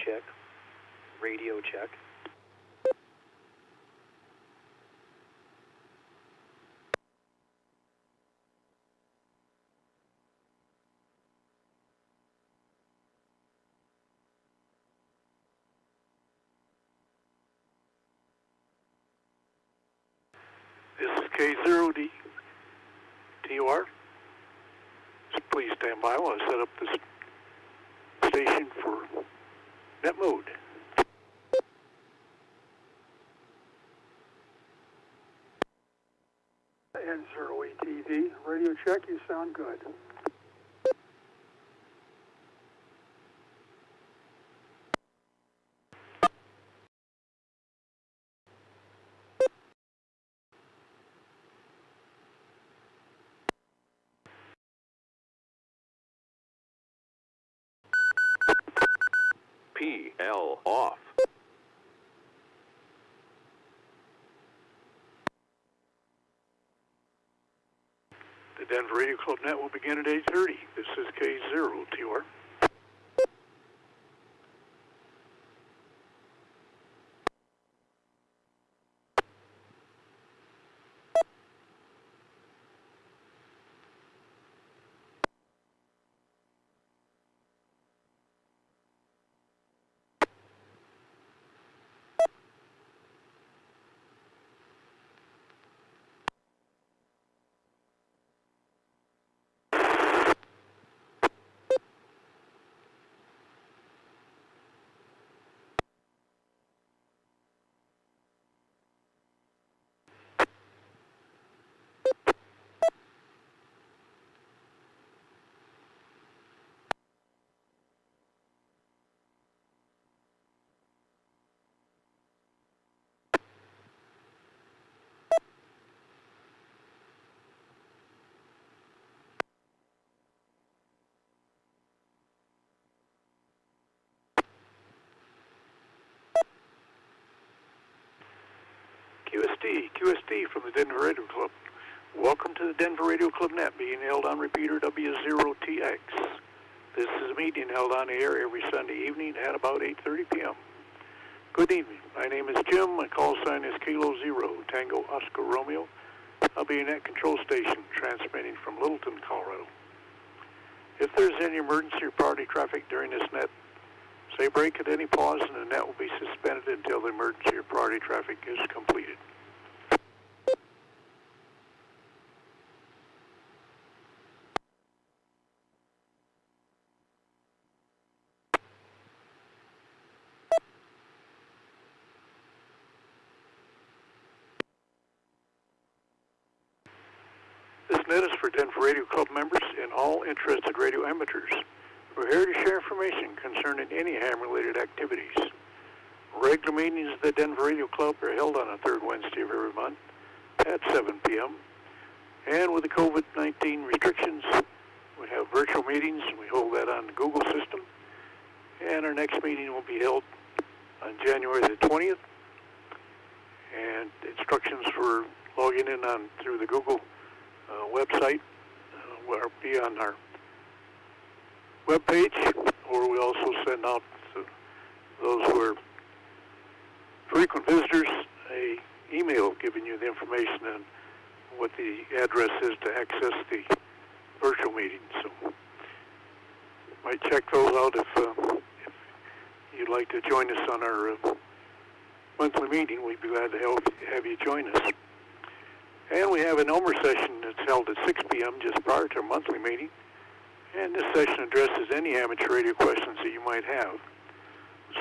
check. Radio check. This is K0D TOR. Please stand by while I set up this station for net mode. N0ATV, radio check, you sound good. PL off. The Denver Radio Club Net will begin at 8:30. This is K0TR. QSD from the Denver Radio Club. Welcome to the Denver Radio Club Net, being held on repeater W0TX. This is a meeting held on the air every Sunday evening at about 8:30 p.m. Good evening. My name is Jim. My call sign is Kilo Zero, Tango Oscar Romeo. I'll be in that control station transmitting from Littleton, Colorado. If there's any emergency or priority traffic during this net, say break at any pause and the net will be suspended until the emergency or priority traffic is completed. This net is for Denver Radio Club members and all interested radio amateurs. We're here to share information concerning any ham-related activities. Regular meetings of the Denver Radio Club are held on the third Wednesday of every month at 7 p.m. And with the COVID-19 restrictions, we have virtual meetings. We hold that on the Google system. And our next meeting will be held on January the 20th. And instructions for logging in on through the Google website will be on our webpage, or we also send out to those who are frequent visitors a email giving you the information on what the address is to access the virtual meeting. So you might check those out if you'd like to join us on our monthly meeting. We'd be glad to have you join us. And we have an Elmer session that's held at 6 p.m. just prior to our monthly meeting. And this session addresses any amateur radio questions that you might have.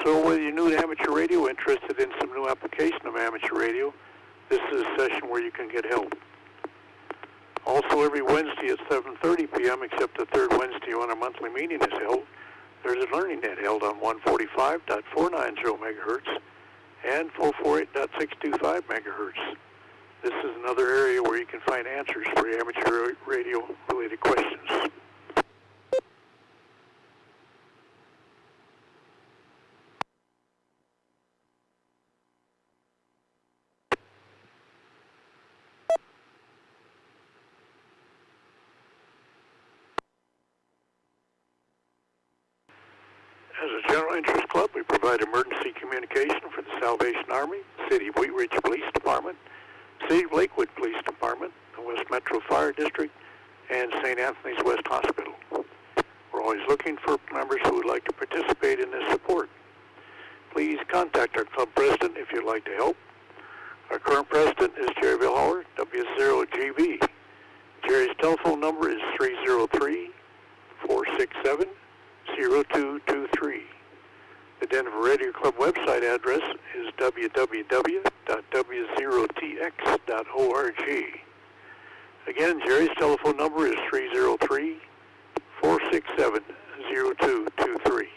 So whether you're new to amateur radio, interested in some new application of amateur radio, this is a session where you can get help. Also, every Wednesday at 7:30 p.m., except the third Wednesday when our monthly meeting is held, there's a learning net held on 145.490 megahertz and 448.625 megahertz. This is another area where you can find answers for your amateur radio-related questions. As a general interest club, we provide emergency communication for the Salvation Army, City of Wheat Ridge Police Department, City of Lakewood Police Department, the West Metro Fire District, and St. Anthony's West Hospital. We're always looking for members who would like to participate in this support. Please contact our club president if you'd like to help. Our current president is Jerry Vilhauer, W0GB. Jerry's telephone number is 303-467-0223. The Denver Radio Club website address is www.w0tx.org. Again, Jerry's telephone number is 303-467-0223.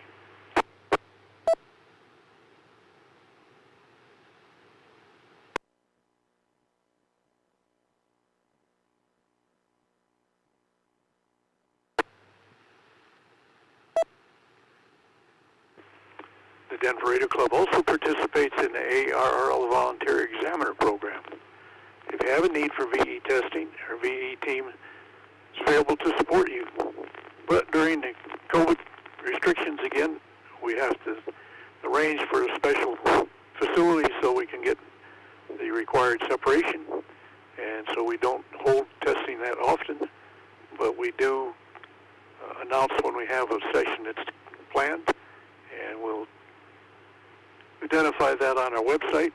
The Denver Radio Club also participates in the ARRL Volunteer Examiner Program. If you have a need for VE testing, our VE team is available to support you. But during the COVID restrictions again, we have to arrange for a special facility so we can get the required separation. And so we don't hold testing that often, but we do announce when we have a session that's planned, and we'll identify that on our website,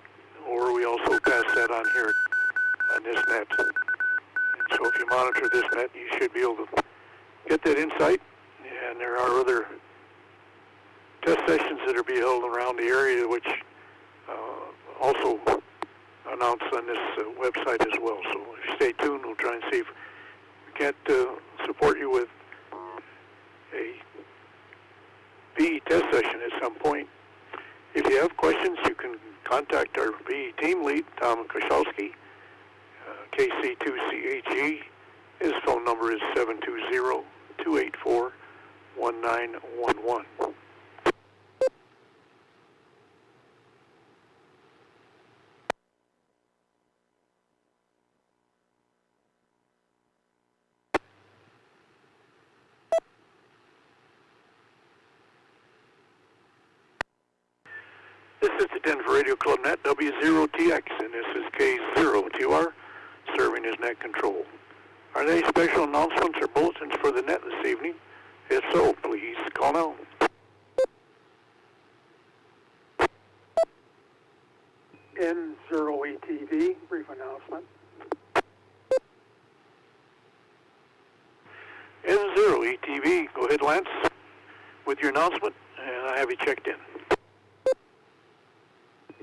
or we also pass that on here on this net. And so if you monitor this net, you should be able to get that insight. And there are other test sessions that are being held around the area, which also announced on this website as well. So stay tuned. We'll try and see if we can't support you with a VE test session at some point. If you have questions, you can contact our VE team lead, Tom Koszalski, KC2CHE. His phone number is 720-284-1911. This is the Denver Radio Club Net, W0TX, and this is K0TR, serving as net control. Are there any special announcements or bulletins for the net this evening? If so, please call now. N0ETV, brief announcement. N0ETV, go ahead, Lance, with your announcement, and I have you checked in.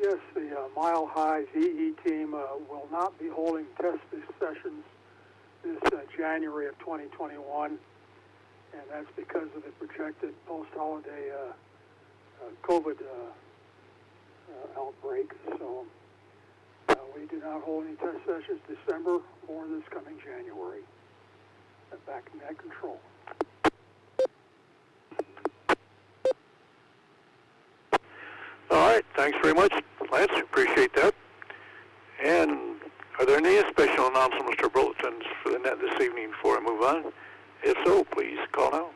Yes, the Mile High VE team will not be holding test sessions this January of 2021, and that's because of the projected post-holiday COVID outbreak. So we do not hold any test sessions December or this coming January. Back in net control. All right, thanks very much, Lance. Appreciate that. And are there any special announcements or bulletins for the net this evening before I move on? If so, please call now.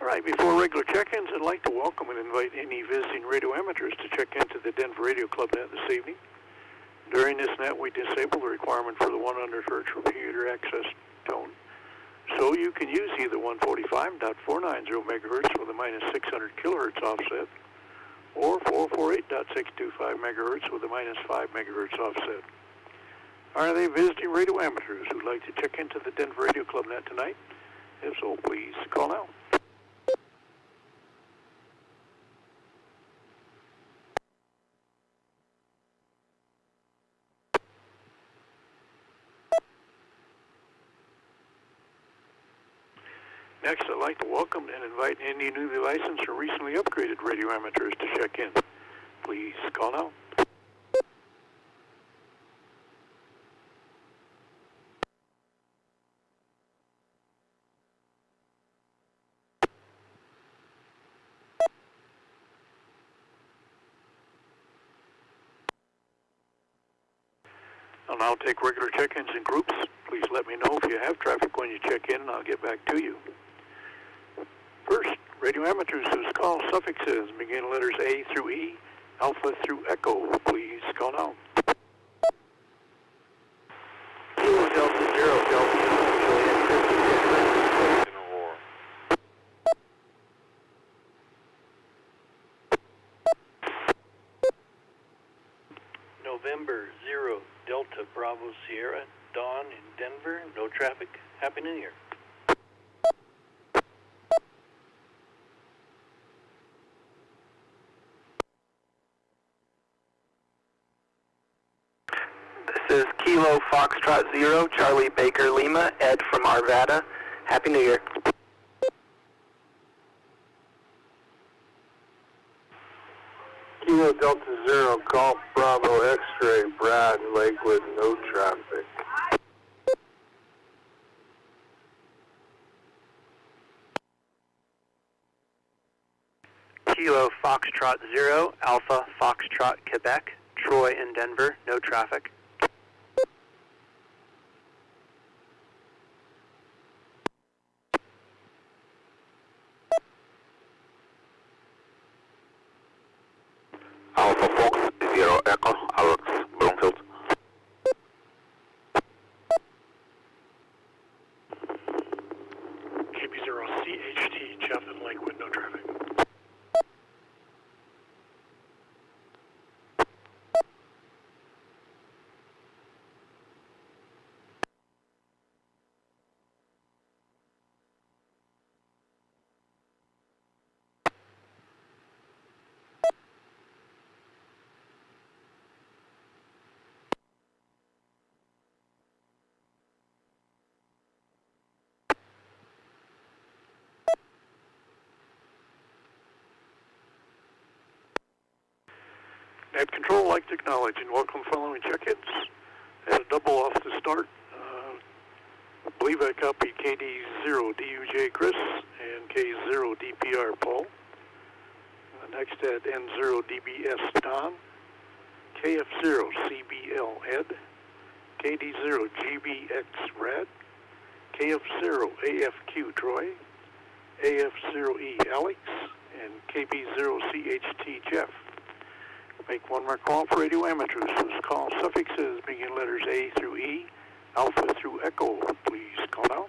All right, before regular check-ins, I'd like to welcome and invite any visiting radio amateurs to check into the Denver Radio Club net this evening. During this net, we disable the requirement for the 100 Hz repeater access tone, so you can use either 145.490 megahertz with a minus 600 kilohertz offset, or 448.625 megahertz with a minus 5 megahertz offset. Are there visiting radio amateurs who'd like to check into the Denver Radio Club net tonight? If so, please call now. Next, I'd like to welcome and invite any newly licensed or recently upgraded radio amateurs to check in. Please call now. I'll now take regular check-ins in groups. Please let me know if you have traffic when you check in, and I'll get back to you. First, radio amateurs whose call suffixes begin letters A through E, Alpha through Echo. Please call now. Kilo Delta Zero, Delta Juliet, Chris, Aurora. November 0, Delta Bravo Sierra, Dawn in Denver, no traffic. Happy New Year. This is Kilo Foxtrot 0, Charlie Baker Lima, Ed from Arvada. Happy New Year. Kilo Delta Zero, Golf Bravo X-Ray, Brad, Lakewood, no traffic. Kilo Foxtrot 0, Alpha Foxtrot Quebec, Troy in Denver, no traffic. Alpha Fox 0, Echo, Alex, Bloomfield. KB0CHT, Jeff in Lakewood, no traffic. Net Control, I'd like to acknowledge and welcome following check-ins. Had a double off the start. I believe I copied KD0DUJ Chris and K0DPR Paul. Next at N0DBS Don, KF0CBL Ed, KD0GBX Rad, KF0AFQ Troy, AF0E Alex, and KB0CHT Jeff. Make one more call for radio amateurs whose call suffixes begin letters A through E, Alpha through Echo. Please call now.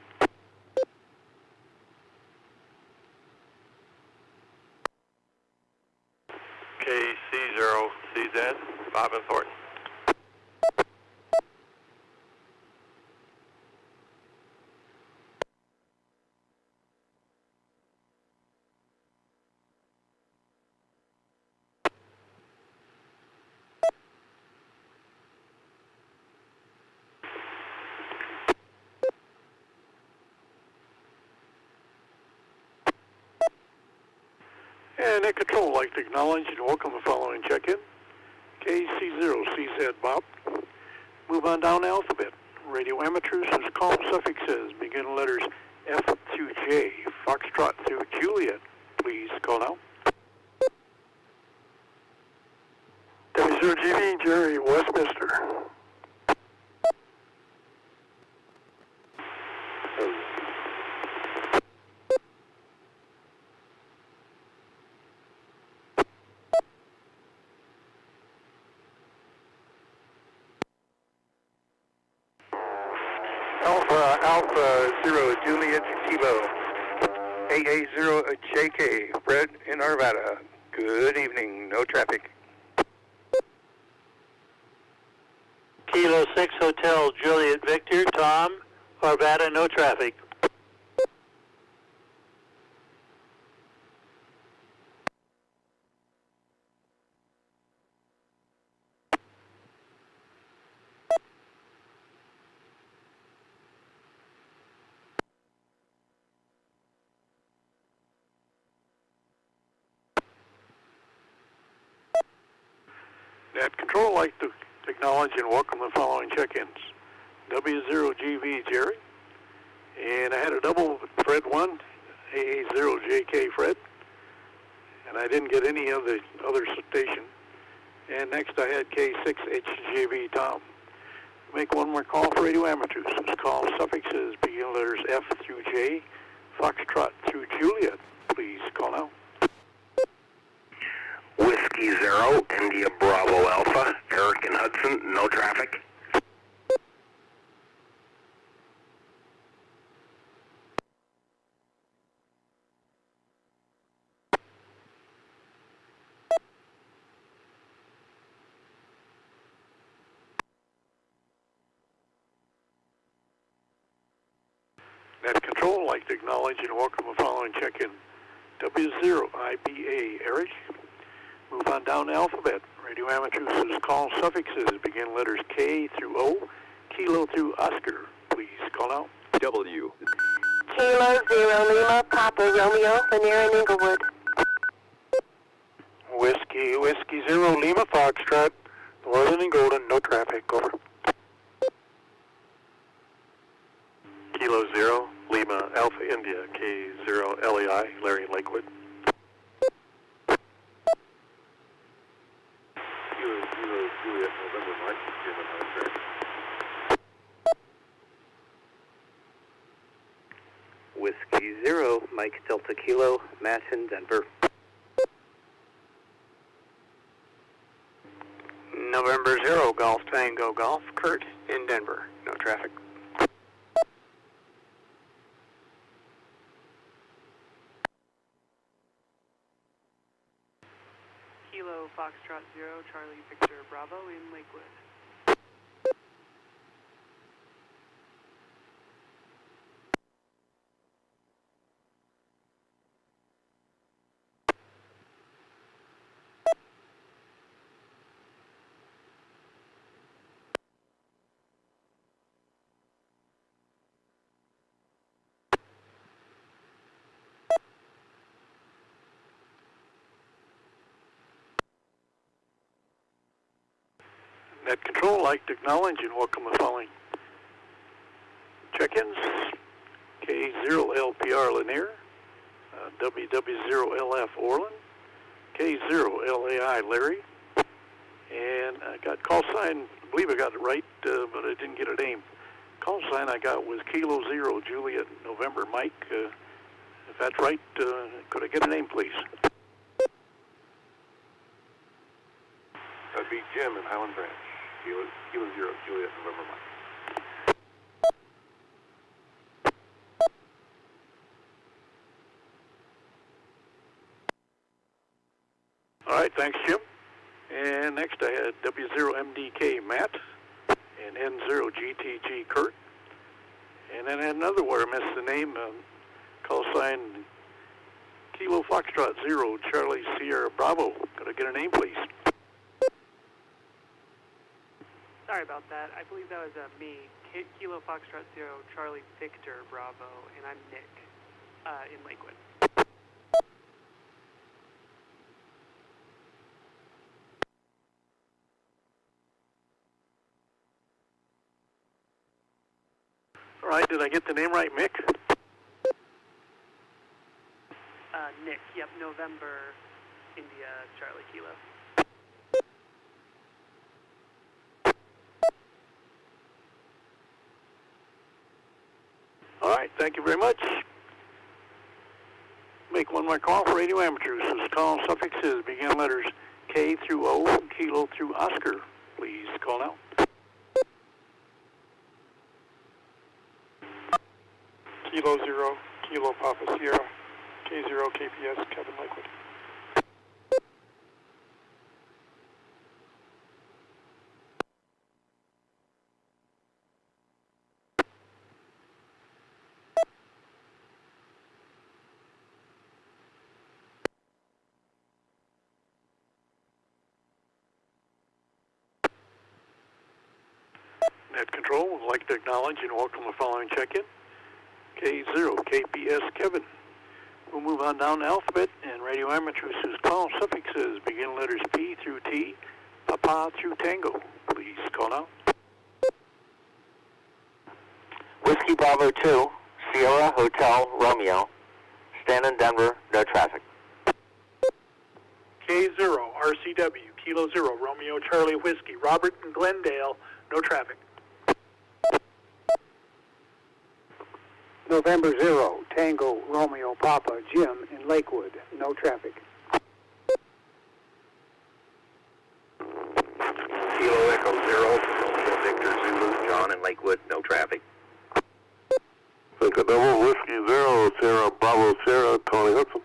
KC0CZ, Bob and Thornton. And at Control, I'd like to acknowledge and welcome the following check-in. KC0CZ Bob. Move on down the alphabet. Radio amateurs whose call suffixes begin letters F through J, Foxtrot through Juliet. Please call now. W0GV, Jerry, Westminster. Alpha 0, Juliet Chivo. AA0, JK, Fred in Arvada. Good evening, no traffic. Kilo 6, Hotel Juliet Victor, Tom, Arvada, no traffic. Net Control, I'd like to acknowledge and welcome the following check-ins. W0GV Jerry, and I had a double Fred 1, AA0JK Fred, and I didn't get any of the other station. And next I had K6HJV Tom. Make one more call for radio amateurs. This call suffixes begin letters F through J, Foxtrot through Juliet. Please call now. Whiskey Zero, India Bravo Alpha, Eric and Hudson, no traffic. Net Control, I'd like to acknowledge and welcome the following check-in. W0IBA, Eric. Move on down the alphabet. Radio amateurs call suffixes begin letters K through O, Kilo through Oscar. Please call out. W. Kilo Zero Lima Papa Romeo, Lanier and Inglewood. Whiskey Zero Lima Foxtrot, Northern and Golden, no traffic, over. Kilo Zero, Lima Alpha India, K0 LEI, Larry and Lakewood. Kilo Zero, Juliet, November, Mike, Jim and Whiskey Zero, Mike Delta Kilo, Matt in Denver. November Zero, Golf Tango Golf, Kurt in Denver, no traffic. Kilo Foxtrot Zero, Charlie Victor Bravo in Lakewood. Net Control, I'd like to acknowledge and welcome the following check-ins. K0LPR Lanier, WW0LF Orland, K0LAI Larry, and I got call sign, I believe I got it right, but I didn't get a name. Call sign I got was Kilo Zero Juliet November Mike. If that's right, could I get a name, please? That'd be Jim in Highland Branch. Kilo Zero, Juliet, November, Mike. All right, thanks, Jim. And next I had W0MDK Matt and N0GTG Kurt. And then I had another where I missed the name, call sign Kilo Foxtrot Zero Charlie Sierra Bravo. Could I get a name, please? Sorry about that. I believe that was me. Kilo Foxtrot Zero, Charlie Victor Bravo, and I'm Nick in Lakewood. All right, did I get the name right, Mick? Nick, yep, November, India, Charlie Kilo. All right, thank you very much. Make one more call for radio amateurs. This call suffixes begin letters K through O, Kilo through Oscar. Please call now. Kilo Zero, Kilo Papa Sierra, K0 KPS, Kevin Lakewood. Net Control would like to acknowledge and welcome the following check-in. K0 KPS Kevin. We'll move on down the alphabet, and radio amateurs whose call suffixes begin letters P through T, Papa through Tango. Please call now. Whiskey Bravo 2, Sierra Hotel Romeo, stand in Denver, no traffic. K0 RCW, Kilo Zero, Romeo Charlie Whiskey, Robert and Glendale, no traffic. November 0, Tango Romeo Papa, Jim in Lakewood. No traffic. Kilo Echo 0, Romeo Victor Zulu, John in Lakewood. No traffic. Delta Double Whiskey 0, Sierra Bravo Sierra, Tony Hudson.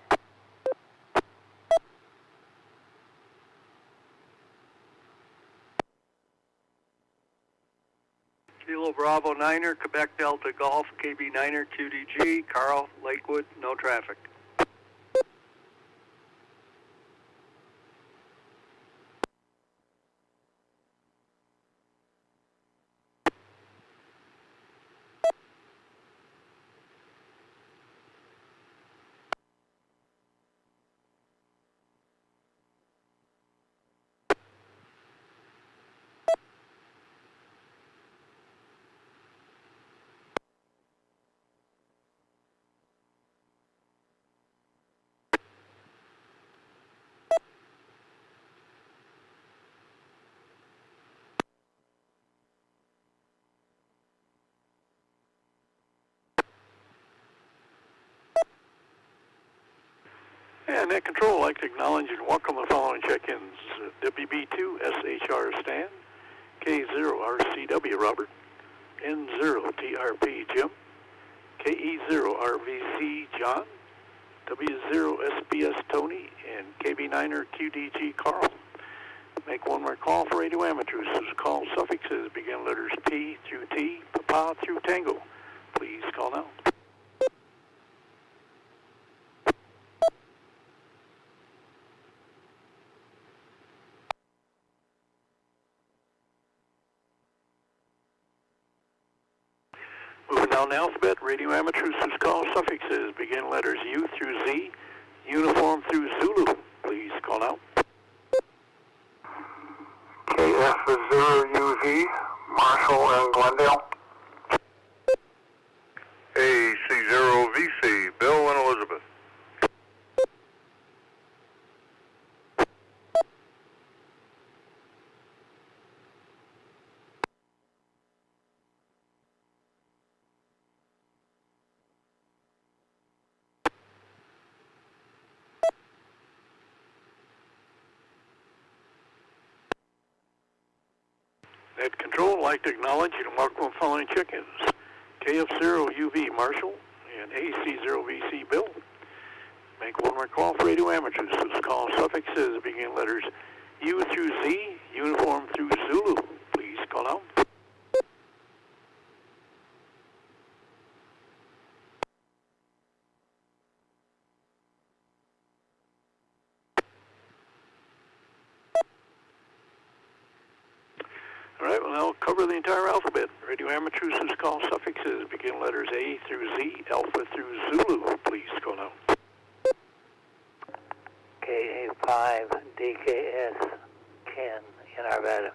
Kilo Bravo 9er, Quebec Delta Golf, KB 9er, QDG, Carl, Lakewood, no traffic. And Net Control, I'd like to acknowledge and welcome the following check-ins. WB2 SHR Stan, K0RCW Robert, N0TRP Jim, KE0RVC John, W0SBS Tony, and KB9er QDG Carl. Make one more call for radio amateurs whose call suffixes begin letters P through T, Papa through Tango. Please call now. Moving down the alphabet, radio amateurs whose call suffixes begin letters U through Z, uniform through Zulu. Please call out. KF0UV, Marshall and Glendale. AC0VC, Bill and Elizabeth. Net Control, I'd like to acknowledge and welcome the following check-ins. KF0UV Marshall and AC0VC Bill. Make one more call for radio amateurs whose call suffixes begin letters U through Z, uniform through Zulu. Please call out. All right, well, now cover the entire alphabet. Radio amateurs whose call suffixes begin letters A through Z, Alpha through Zulu. Please call now. KA5 DKS Ken in Arvada.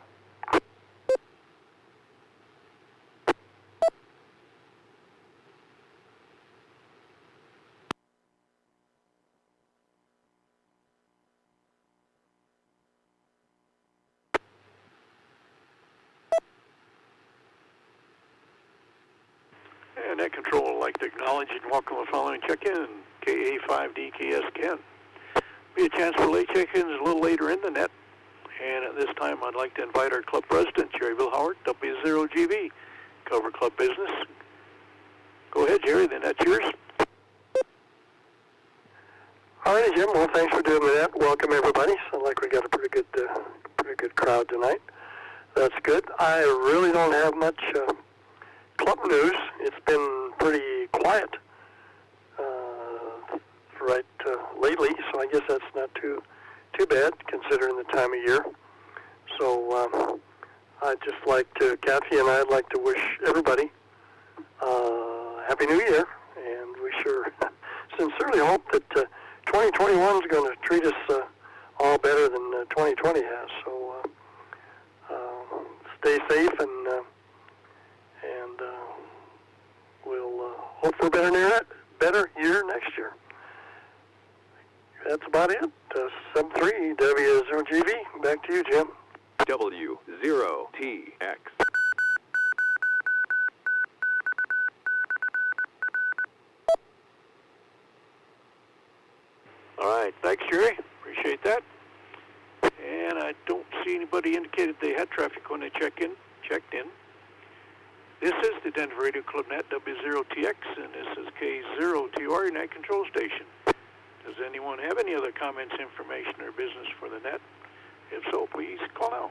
And Net Control, I'd like to acknowledge and welcome the following check-in. KA5DKS Ken. Be a chance for late check-ins a little later in the net. And at this time, I'd like to invite our club president, Jerry Vilhauer, W0GB, cover club business. Go ahead, Jerry, the net's yours. All right, Jim. Well, thanks for doing that. Welcome, everybody. Sounds like we got a pretty good crowd tonight. That's good. I really don't have much club news. It's been pretty quiet lately, so I guess that's not too bad considering the time of year. So I'd just like to, Kathy and I'd like to wish everybody Happy New Year, and we sure sincerely hope that 2021 is going to treat us all better than 2020 has. So stay safe, and we'll hope for a better year next year. That's about it. 7-3 W0GB. Back to you, Jim. W0TX right, thanks, Jerry. Appreciate that. And I don't see anybody indicated they had traffic when they checked in. This is the Denver Radio Club Net, W0TX, and this is K0TR, Net Control Station. Does anyone have any other comments, information, or business for the net? If so, please call now.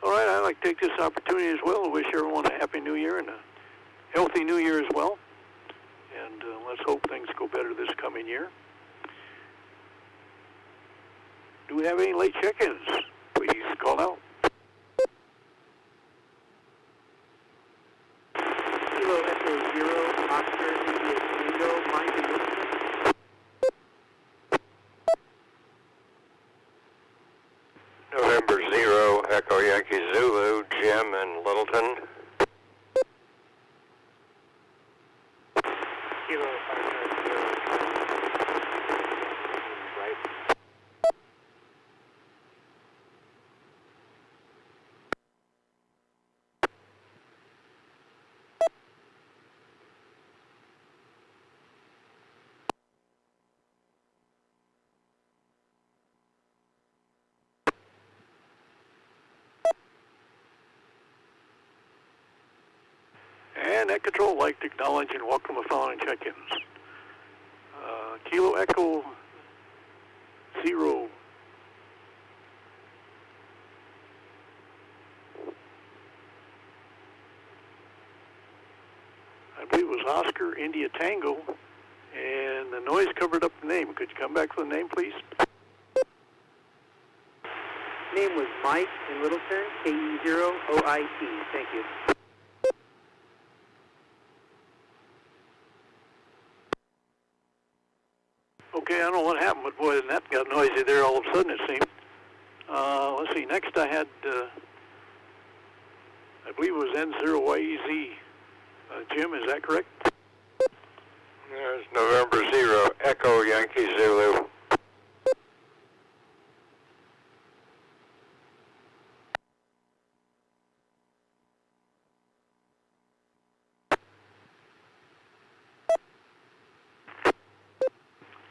All right, I'd like to take this opportunity as well to wish everyone a happy new year and a healthy new year as well. And let's hope things go better this coming year. Do we have any late check-ins? Please call out. Kilo Echo 0, Oscar India Tango, Mike and Littleton. November 0, Echo Yankee Zulu, Jim and Littleton. Kilo Foxtrot 0, right. And Net Control would like to acknowledge and welcome the following check-ins. Kilo Echo 0. I believe it was Oscar India Tango, and the noise covered up the name. Could you come back to the name, please? Name was Mike and Littleton, KE0OIT. Thank you. Okay, I don't know what happened, but boy, that got noisy there all of a sudden, it seemed. Let's see, next I had, I believe it was N0YEZ. Jim, is that correct? There's November 0, Echo Yankee Zulu.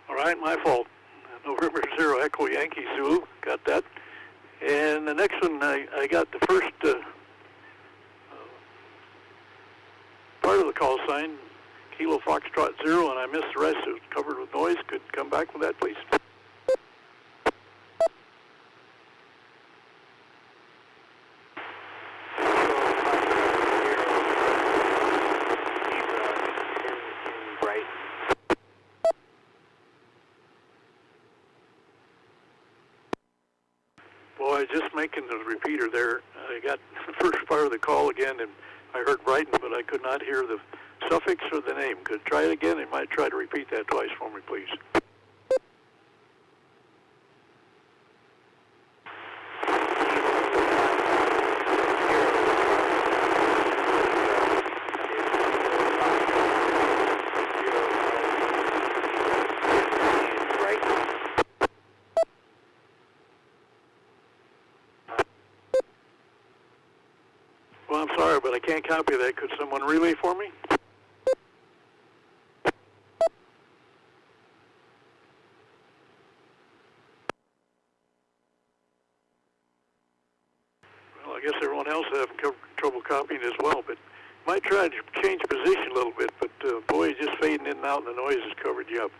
All right, my fault. November 0, Echo Yankee Zulu. Got that. And the next one, I got the first part of the call sign, Kilo Foxtrot 0, and I missed the rest. It was covered with noise. Could you come back with that, please? Boy, just making the repeater there, I got the first part of the call again, and I heard Brighton, but I could not hear the suffix or the name. Could you try it again? You might try to repeat that twice for me, please. Well, I'm sorry, but I can't copy that. Could someone relay for me? Well, I guess everyone else is having trouble copying as well, but might try to change position a little bit, but boy, just fading in and out and the noise has covered you up.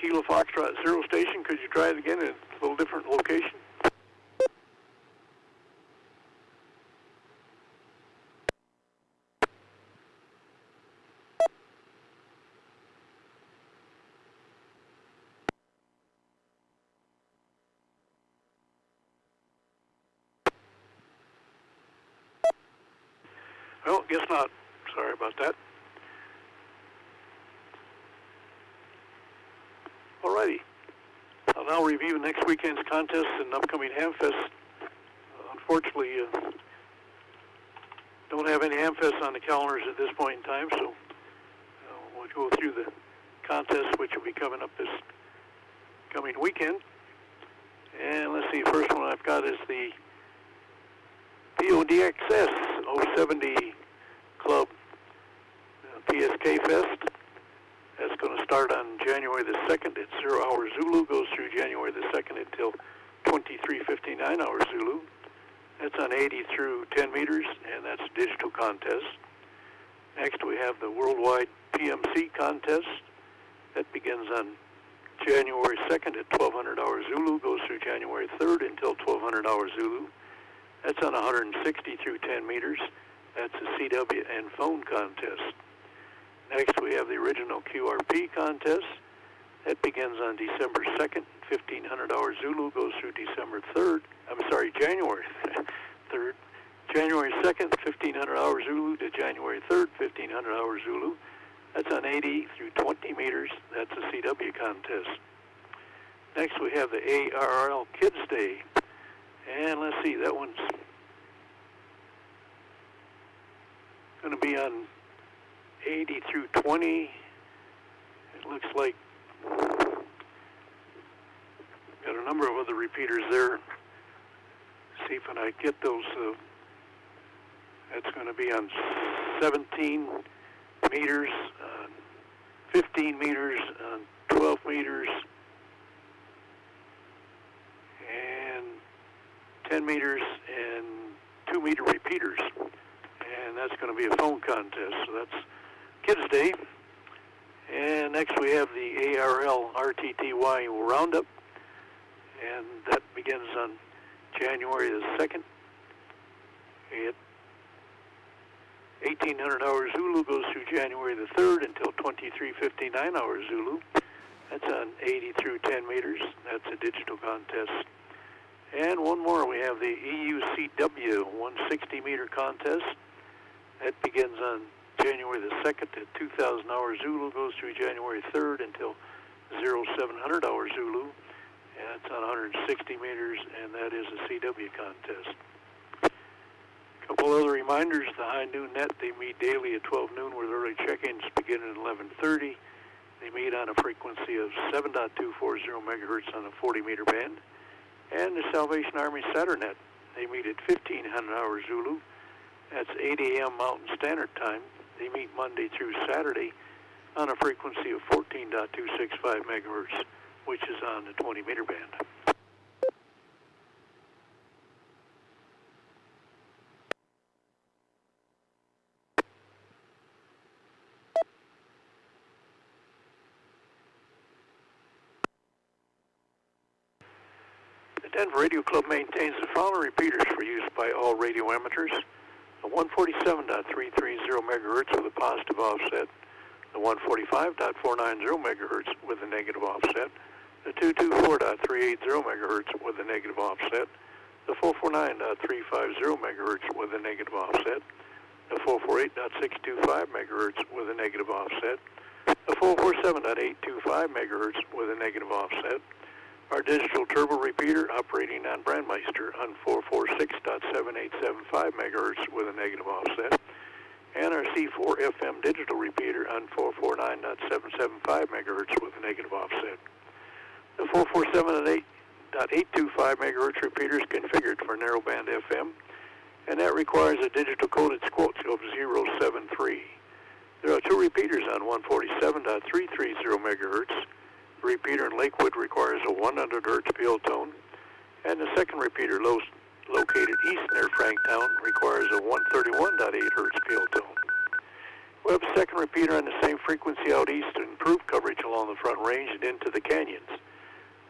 Kilo Foxtrot 0 station, could you try it again in a little different location? Well, guess not. Sorry about that. Alrighty. now review next weekend's contests and upcoming Hamfests. Unfortunately, don't have any Hamfests on the calendars at this point in time, so we'll go through the contests which will be coming up this coming weekend. And let's see, first one I've got is the W0TX 070 Club PSK Fest. That's going to start on January the 2nd at 0 hour Zulu, goes through January the 2nd until 23:59 hours Zulu. That's on 80 through 10 meters, and that's a digital contest. Next, we have the Worldwide PMC Contest. That begins on January 2nd at 1200 hours Zulu, goes through January 3rd until 1200 hours Zulu. That's on 160 through 10 meters. That's a CW and phone contest. Next, we have the original QRP contest. That begins on December 2nd, 1500 hours Zulu, goes through January 3rd. January 2nd, 1500 hours Zulu to January 3rd, 1500 hours Zulu. That's on 80 through 20 meters. That's a CW contest. Next, we have the ARRL Kids Day. And let's see, that one's going to be on 80 through 20. It looks like got a number of other repeaters there. See if I get those. That's going to be on 17 meters, 15 meters, 12 meters, and 10 meters, and 2 meter repeaters. And that's going to be a phone contest. So that's Kids Day. And next we have the ARL RTTY Roundup. And that begins on January the 2nd at 1800 hours Zulu, goes through January the 3rd until 23:59 hours Zulu. That's on 80 through 10 meters. That's a digital contest. And one more, we have the EUCW 160 meter contest. That begins on January the 2nd at 2000 hours Zulu, goes through January 3rd until 0700 hours Zulu. And it's on 160 meters, and that is a CW contest. A couple other reminders, the High Noon Net, they meet daily at 12 noon with early check-ins beginning at 11:30. They meet on a frequency of 7.240 megahertz on a 40-meter band. And the Salvation Army Saturnet, they meet at 1500 hours Zulu. That's 8 a.m. Mountain Standard Time. They meet Monday through Saturday on a frequency of 14.265 megahertz, which is on the 20-meter band. The Denver Radio Club maintains the following repeaters for use by all radio amateurs: the 147.330 megahertz with a positive offset, the 145.490 megahertz with a negative offset, the 224.380 megahertz with a negative offset, the 449.350 megahertz with a negative offset, the 448.625 megahertz with a negative offset, the 447.825 megahertz with a negative offset. Our digital turbo repeater operating on Brandmeister on 446.7875 megahertz with a negative offset, and our C4 FM digital repeater on 449.775 megahertz with a negative offset. The 447.825 megahertz repeater is configured for narrowband FM, and that requires a digital coded squelch of 073. There are two repeaters on 147.330 megahertz. The repeater in Lakewood requires a 100 hertz field tone, and the second repeater located east near Franktown requires a 131.8 hertz field tone. We have a second repeater on the same frequency out east to improve coverage along the Front Range and into the canyons.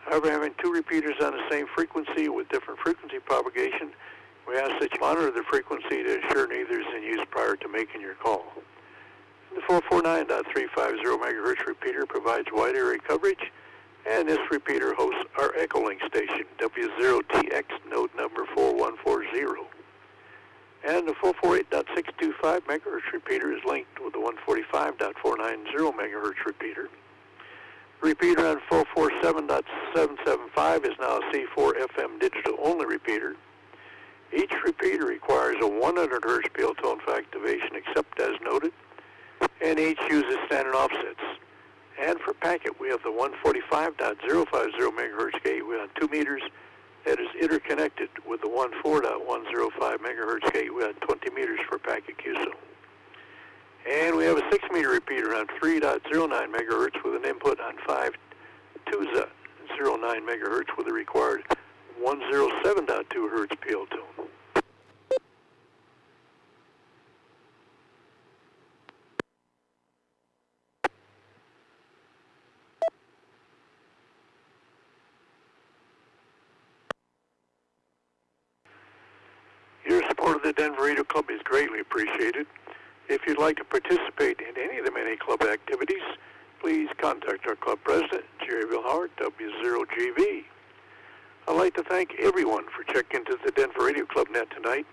However, having two repeaters on the same frequency with different frequency propagation, we ask that you monitor the frequency to ensure neither is in use prior to making your call. The 449.350 megahertz repeater provides wide area coverage, and this repeater hosts our Echolink station, W0TX node number 4140. And the 448.625 megahertz repeater is linked with the 145.490 megahertz repeater. Repeater on 447.775 is now a C4 FM digital only repeater. Each repeater requires a 100 hertz PL tone for activation except as noted, and each uses standard offsets. And for packet, we have the 145.050 megahertz gateway on 2 meters that is interconnected with the 14.105 megahertz gateway on 20 meters for packet QSO. And we have a 6 meter repeater on 3.09 megahertz with an input on 5.209 megahertz with a required 107.2 hertz PL tone. Your support of the Denver Radio Club is greatly appreciated. If you'd like to participate in any of the many club activities, please contact our club president, Jerry Howard, W0GV. I'd like to thank everyone for checking into the Denver Radio Club Net tonight.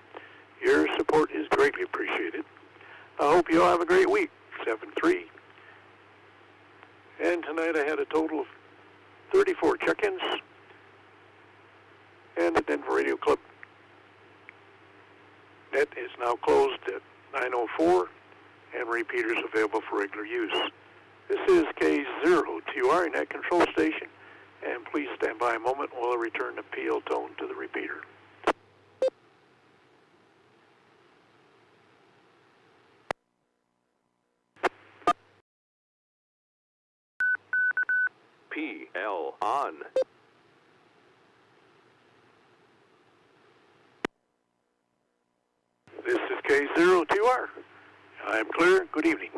Your support is greatly appreciated. I hope you all have a great week, 7-3. And tonight I had a total of 34 check-ins, and the Denver Radio Club Net is now closed at 9:04, and repeaters available for regular use. This is K0TR Net Control Station, and please stand by a moment while I return the PL tone to the repeater. PL on. This is K0TR. I'm clear. Good evening.